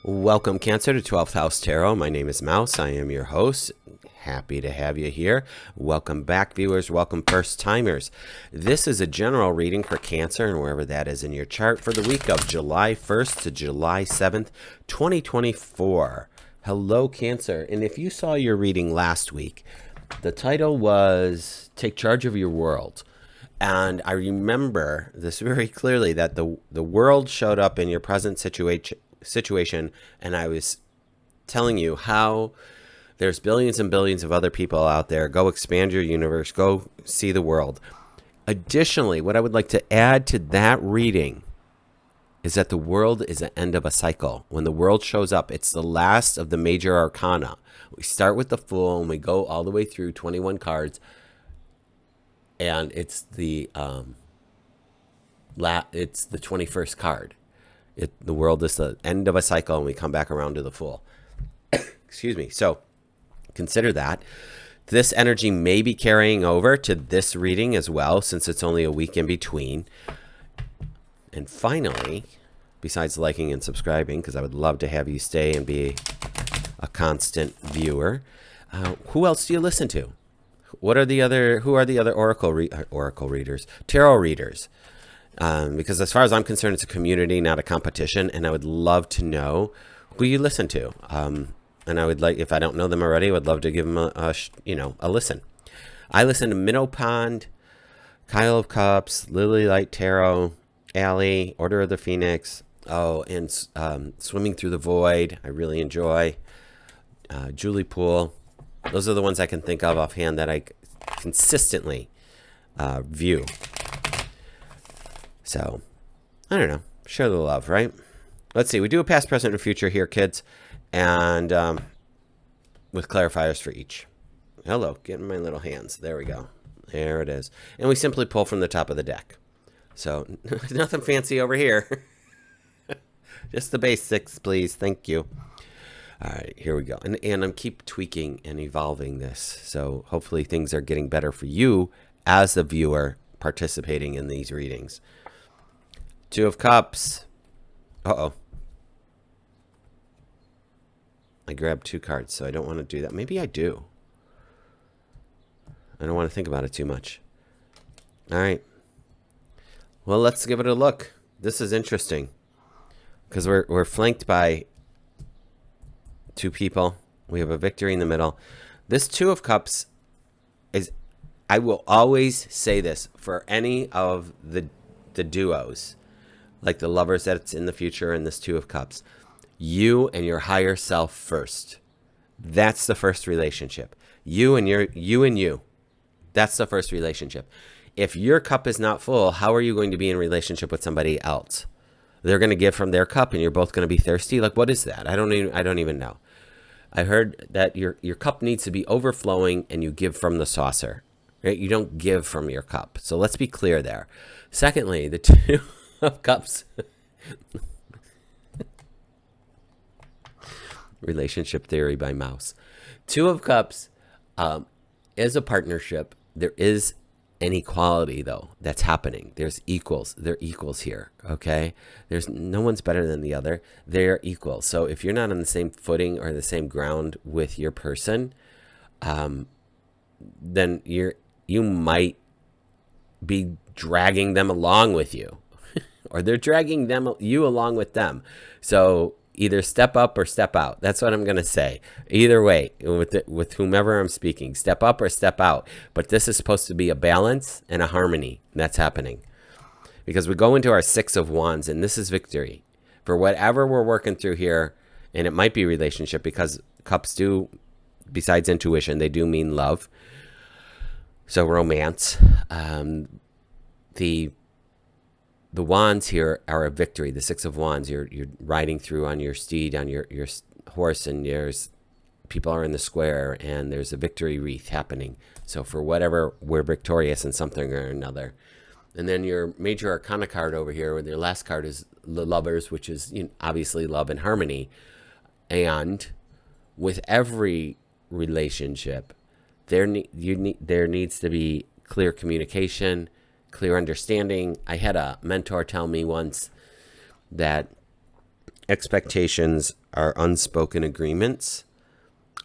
Welcome, Cancer, to 12th House Tarot. My name is Mouse. I am your host. Happy to have you here. Welcome back, viewers. Welcome, first-timers. This is a general reading for Cancer and wherever that is in your chart for the week of July 1st to July 7th, 2024. Hello, Cancer. And if you saw your reading last week, the title was Take Charge of Your World. And I remember this very clearly, that the world showed up in your present situation, and I was telling you how there's billions and billions of other people out there. Go expand your universe. Go see the world. Additionally, what I would like to add to that reading is that the world is the end of a cycle. When the world shows up, it's the last of the major arcana. We start with the Fool, and we go all the way through 21 cards, and it's the 21st card. The world is the end of a cycle, and we come back around to the Fool. Excuse me. So consider that. This energy may be carrying over to this reading as well, since it's only a week in between. And finally, besides liking and subscribing, because I would love to have you stay and be a constant viewer, who else do you listen to? Who are the other oracle readers, tarot readers? Because as far as I'm concerned, it's a community, not a competition, and I would love to know who you listen to. And I would like, if I don't know them already, I would love to give them a listen. I listen to Minnow Pond, Kyle of Cups, Lily Light Tarot, Allie, Order of the Phoenix, and Swimming Through the Void. I really enjoy Julie Poole. Those are the ones I can think of offhand that I consistently view. So, I don't know. Share the love, right? Let's see. We do a past, present, and future here, kids. And with clarifiers for each. Hello. Getting my little hands. There we go. There it is. And we simply pull from the top of the deck. So, nothing fancy over here. Just the basics, please. Thank you. All right. Here we go. And I'm keep tweaking and evolving this. So, hopefully things are getting better for you as the viewer participating in these readings. Two of Cups. Uh-oh. I grabbed two cards, so I don't want to do that. Maybe I do. I don't want to think about it too much. All right. Well, let's give it a look. This is interesting because we're flanked by two people. We have a victory in the middle. This Two of Cups is, I will always say this for any of the duos, like the Lovers that's in the future and this Two of Cups. You and your higher self first. That's the first relationship. You and you. That's the first relationship. If your cup is not full, how are you going to be in relationship with somebody else? They're going to give from their cup and you're both going to be thirsty. Like, what is that? I don't even know. I heard that your cup needs to be overflowing and you give from the saucer. Right? You don't give from your cup. So let's be clear there. Secondly, the Two of Cups. Relationship theory by Mouse. Two of Cups is a partnership. There is an equality, though, that's happening. There's equals. They're equals here, okay? There's no one's better than the other. They're equal. So if you're not on the same footing or the same ground with your person, then you might be dragging them along with you. Or they're dragging you along with them. So either step up or step out. That's what I'm going to say. Either way, with whomever I'm speaking, step up or step out. But this is supposed to be a balance and a harmony. That's happening. Because we go into our Six of Wands, and this is victory. For whatever we're working through here, and it might be relationship, because cups do, besides intuition, they do mean love. So romance. The wands here are a victory. The Six of Wands, you're riding through on your steed, on your horse, and people are in the square, and there's a victory wreath happening. So for whatever, we're victorious in something or another. And then your major arcana card over here, with your last card is the Lovers, which is obviously love and harmony. And with every relationship, there needs to be clear communication, clear understanding. I had a mentor tell me once that expectations are unspoken agreements,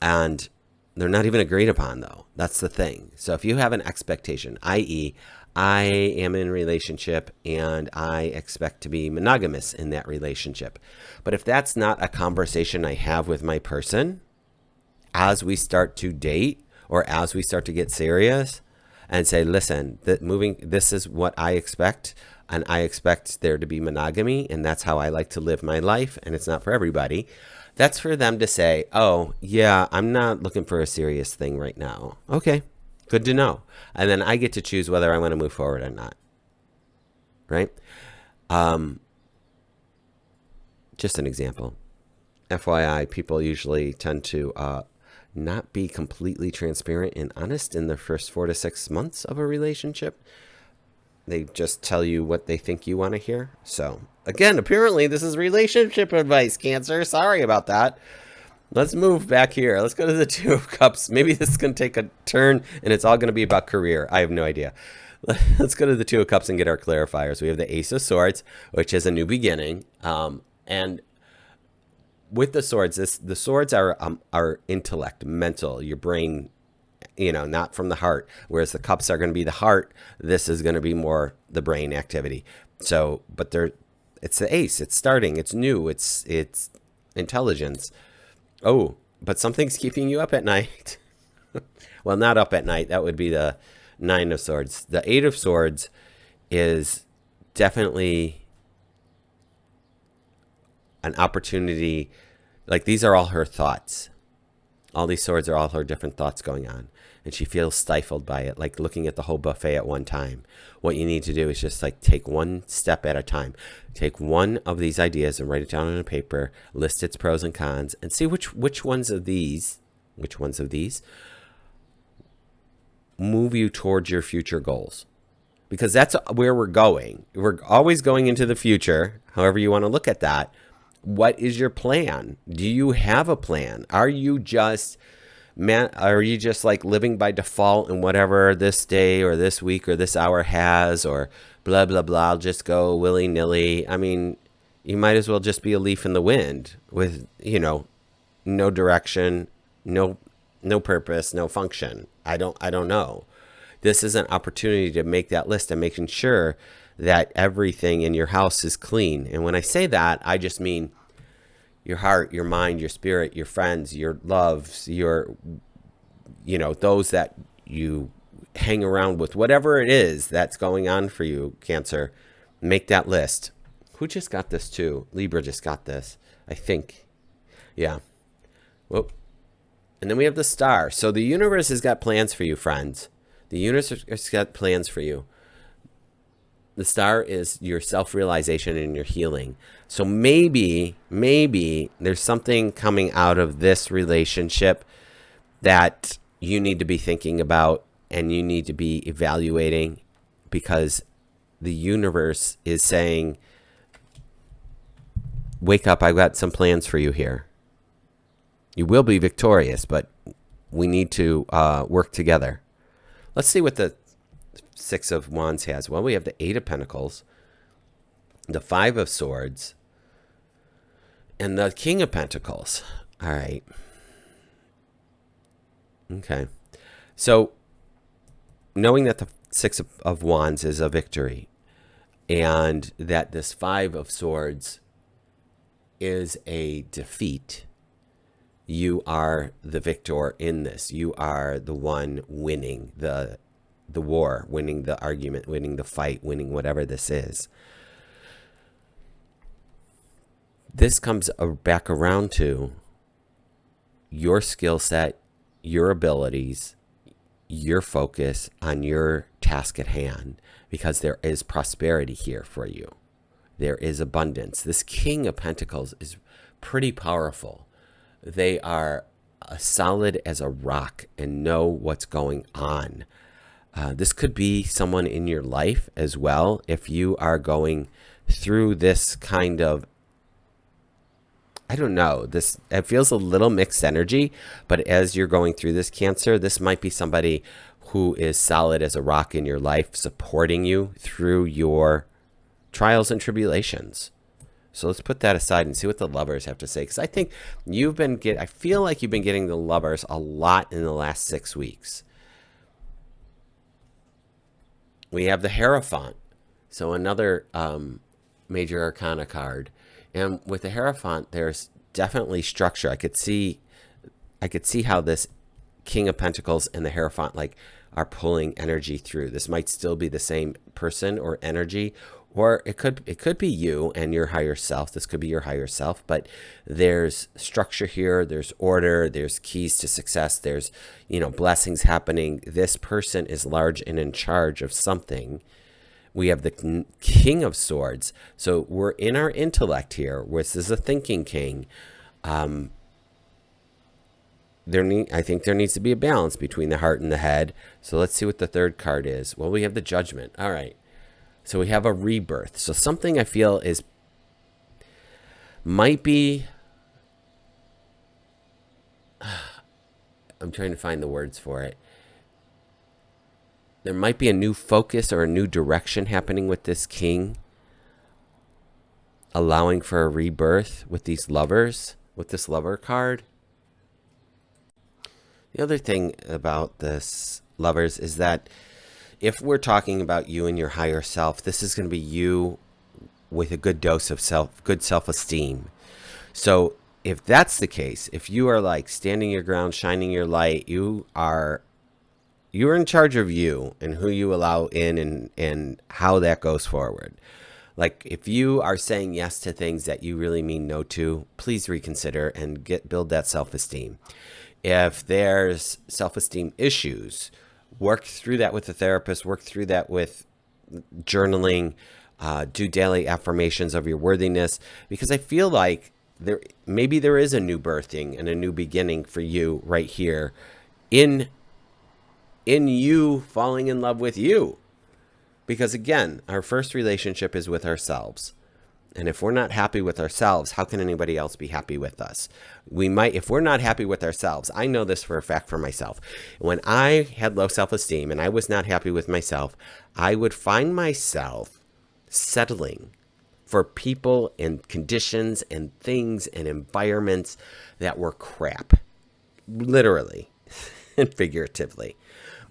and they're not even agreed upon, though. That's the thing. So if you have an expectation, i.e., I am in a relationship and I expect to be monogamous in that relationship. But if that's not a conversation I have with my person as we start to date or as we start to get serious and say, listen, this is what I expect, and I expect there to be monogamy, and that's how I like to live my life, and it's not for everybody. That's for them to say, oh, yeah, I'm not looking for a serious thing right now. Okay, good to know. And then I get to choose whether I want to move forward or not. Right? Just an example. FYI, people usually tend to not be completely transparent and honest in the first 4 to 6 months of a relationship. They just tell you what they think you want to hear. So, again, apparently this is relationship advice, Cancer. Sorry about that. Let's move back here. Let's go to the Two of Cups. Maybe this is going to take a turn and it's all going to be about career. I have no idea. Let's go to the Two of Cups and get our clarifiers. We have the Ace of Swords, which is a new beginning. And with the swords, the swords are intellect, mental, your brain, not from the heart. Whereas the cups are going to be the heart. This is going to be more the brain activity. So, but it's the ace. It's starting. It's new. It's intelligence. Oh, but something's keeping you up at night. Well, not up at night. That would be the Nine of Swords. The Eight of Swords is definitely an opportunity. Like, these are all her thoughts. All these swords are all her different thoughts going on. And she feels stifled by it, like looking at the whole buffet at one time. What you need to do is just like take one step at a time. Take one of these ideas and write it down on a paper, list its pros and cons, and see which ones of these move you towards your future goals. Because that's where we're going. We're always going into the future, however you want to look at that. What is your plan? Do you have a plan? Are you just like living by default and whatever this day or this week or this hour has, or blah, blah, blah, just go willy-nilly? I mean, you might as well just be a leaf in the wind with, no direction, no purpose, no function. I don't know. This is an opportunity to make that list and making sure that everything in your house is clean. And when I say that, I just mean your heart, your mind, your spirit, your friends, your loves, your, those that you hang around with, whatever it is that's going on for you, Cancer. Make that list. Who just got this too? Libra just got this, I think. Yeah. Whoop. And then we have the Star. So the universe has got plans for you, friends. The universe has got plans for you. The Star is your self-realization and your healing. So maybe there's something coming out of this relationship that you need to be thinking about and you need to be evaluating, because the universe is saying, wake up, I've got some plans for you here. You will be victorious, but we need to work together. Let's see what the Six of Wands has. Well, we have the Eight of Pentacles, the Five of Swords, and the King of Pentacles. All right. Okay. So, knowing that the Six of Wands is a victory, and that this Five of Swords is a defeat, you are the victor in this. You are the one winning the war, winning the argument, winning the fight, winning whatever this is. This comes back around to your skill set, your abilities, your focus on your task at hand, because there is prosperity here for you. There is abundance. This King of Pentacles is pretty powerful. They are solid as a rock and know what's going on. This could be someone in your life as well. If you are going through this kind of, I don't know, it feels a little mixed energy, but as you're going through this, Cancer, this might be somebody who is solid as a rock in your life, supporting you through your trials and tribulations. So let's put that aside and see what the Lovers have to say. Because I think I feel like you've been getting the Lovers a lot in the last 6 weeks. We have the Hierophant. So another major arcana card. And with the Hierophant, there's definitely structure. I could see how this King of Pentacles and the Hierophant are pulling energy through. This might still be the same person or energy, or it could be you and your higher self. This could be your higher self, but there's structure here, there's order, there's keys to success, there's blessings happening. This person is large and in charge of something. We have the King of Swords. So we're in our intellect here. This is a thinking king. I think there needs to be a balance between the heart and the head. So let's see what the third card is. Well, we have the Judgment. All right. So we have a rebirth. So something I feel might be, I'm trying to find the words for it. There might be a new focus or a new direction happening with this king, allowing for a rebirth with these lovers, with this lover card. The other thing about this Lovers is that if we're talking about you and your higher self, this is going to be you with a good dose of good self-esteem. So if that's the case, if you are standing your ground, shining your light, you're in charge of you and who you allow in and how that goes forward. If you are saying yes to things that you really mean no to, please reconsider and build that self-esteem. If there's self-esteem issues, work through that with a therapist, work through that with journaling, do daily affirmations of your worthiness, because I feel like there is a new birthing and a new beginning for you right here in you falling in love with you. Because again, our first relationship is with ourselves. And if we're not happy with ourselves, how can anybody else be happy with us? If we're not happy with ourselves, I know this for a fact for myself. When I had low self-esteem and I was not happy with myself, I would find myself settling for people and conditions and things and environments that were crap, literally and figuratively.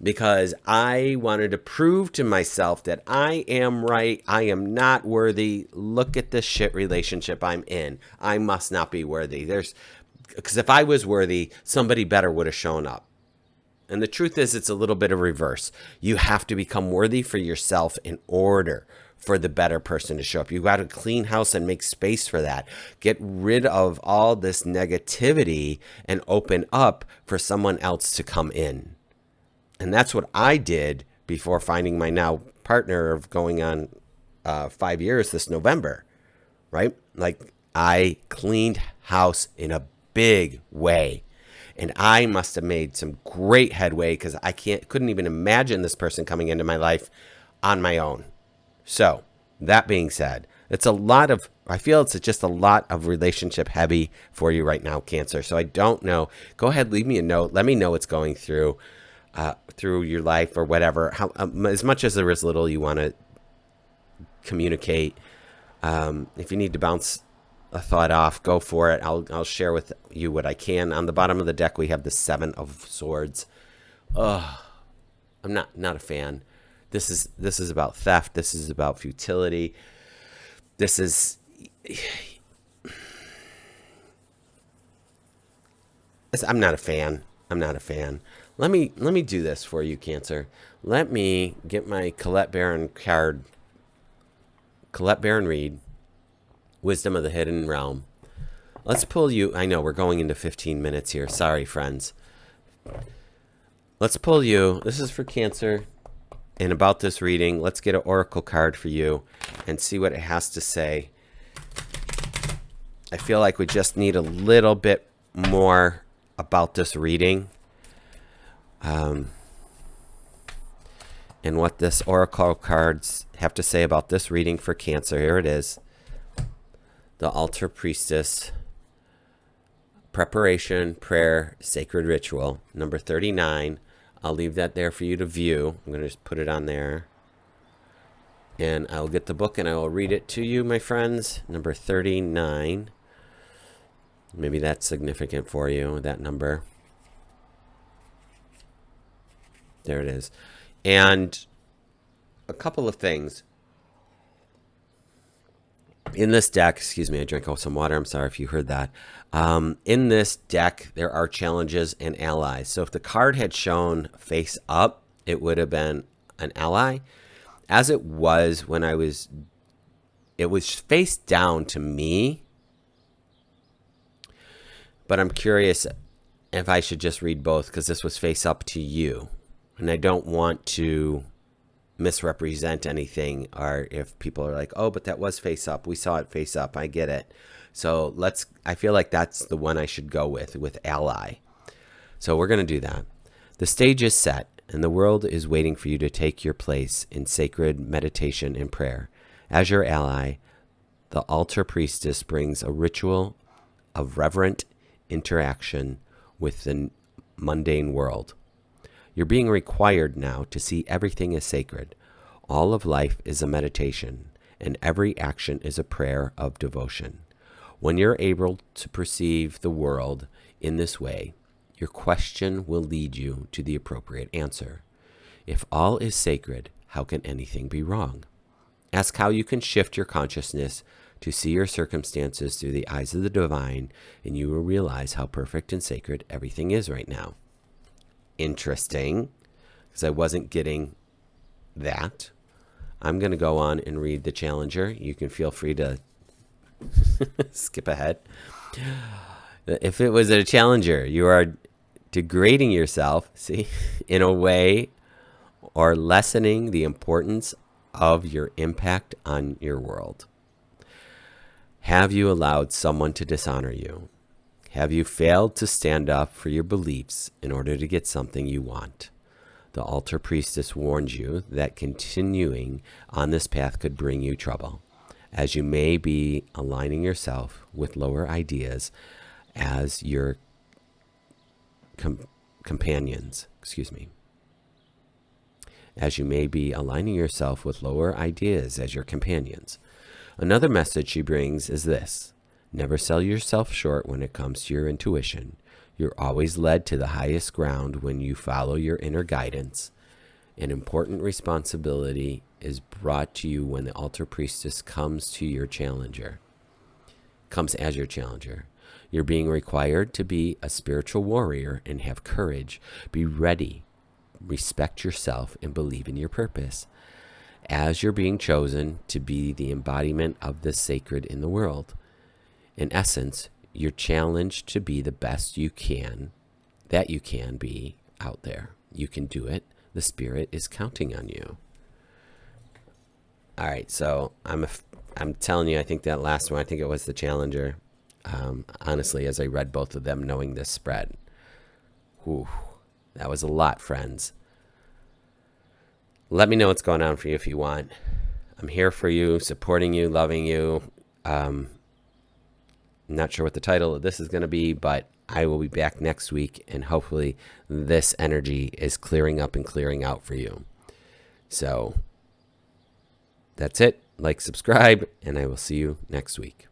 Because I wanted to prove to myself that I am right, I am not worthy. Look at this shit relationship I'm in. I must not be worthy. Because if I was worthy, somebody better would have shown up. And the truth is, it's a little bit of reverse. You have to become worthy for yourself in order for the better person to show up. You got to clean house and make space for that. Get rid of all this negativity and open up for someone else to come in. And that's what I did before finding my now partner of going on 5 years this November, right? I cleaned house in a big way. And I must have made some great headway because I couldn't even imagine this person coming into my life on my own. So that being said, I feel it's just a lot of relationship heavy for you right now, Cancer. So I don't know. Go ahead, leave me a note. Let me know what's going through your life or whatever, as much as there is little you want to communicate. If you need to bounce a thought off, go for it. I'll share with you what I can. On the bottom of the deck, we have the 7 of Swords. I'm not a fan. This is about theft. This is about futility. I'm not a fan. Let me do this for you, Cancer. Let me get my Colette Baron card. Colette Baron read. Wisdom of the Hidden Realm. Let's pull you. I know we're going into 15 minutes here. Sorry, friends. Let's pull you. This is for Cancer. And about this reading, let's get an oracle card for you and see what it has to say. I feel like we just need a little bit more about this reading. And what this oracle cards have to say about this reading for Cancer. Here it is. The Altar Priestess. Preparation, prayer, sacred ritual. Number 39. I'll leave that there for you to view. I'm going to just put it on there. And I'll get the book and I will read it to you, my friends. Number 39. Maybe that's significant for you, that number. There it is. And a couple of things. In this deck, excuse me, I drank some water. I'm sorry if you heard that. In this deck, there are challenges and allies. So if the card had shown face up, it would have been an ally. As it was it was face down to me. But I'm curious if I should just read both, because this was face up to you. And I don't want to misrepresent anything, or if people are like, oh, but that was face up. We saw it face up. I get it. So I feel like that's the one I should go with ally. So we're going to do that. The stage is set, and the world is waiting for you to take your place in sacred meditation and prayer. As your ally, the altar priestess brings a ritual of reverent interaction with the mundane world. You're being required now to see everything as sacred. All of life is a meditation, and every action is a prayer of devotion. When you're able to perceive the world in this way, your question will lead you to the appropriate answer. If all is sacred, how can anything be wrong? Ask how you can shift your consciousness to see your circumstances through the eyes of the divine, and you will realize how perfect and sacred everything is right now. Interesting, because I wasn't getting that. I'm going to go on and read the challenger. You can feel free to skip ahead. If it was a challenger, you are degrading yourself, see, in a way, or lessening the importance of your impact on your world. Have you allowed someone to dishonor you? Have you failed to stand up for your beliefs in order to get something you want? The altar priestess warns you that continuing on this path could bring you trouble, as you may be aligning yourself with lower ideas as your companions. As you may be aligning yourself with lower ideas as your companions. Another message she brings is this: never sell yourself short when it comes to your intuition. You're always led to the highest ground when you follow your inner guidance. An important responsibility is brought to you when the altar priestess comes as your challenger. You're being required to be a spiritual warrior and have courage. Be ready, respect yourself, and believe in your purpose. As you're being chosen to be the embodiment of the sacred in the world. In essence, you're challenged to be the best you can be out there. You can do it. The spirit is counting on you. All right, so I'm telling you, I think that last one, I think it was the challenger. Honestly, as I read both of them, knowing this spread, that was a lot, friends. Let me know what's going on for you if you want. I'm here for you, supporting you, loving you. Not sure what the title of this is going to be, but I will be back next week, and hopefully this energy is clearing up and clearing out for you. So that's it. Like, subscribe, and I will see you next week.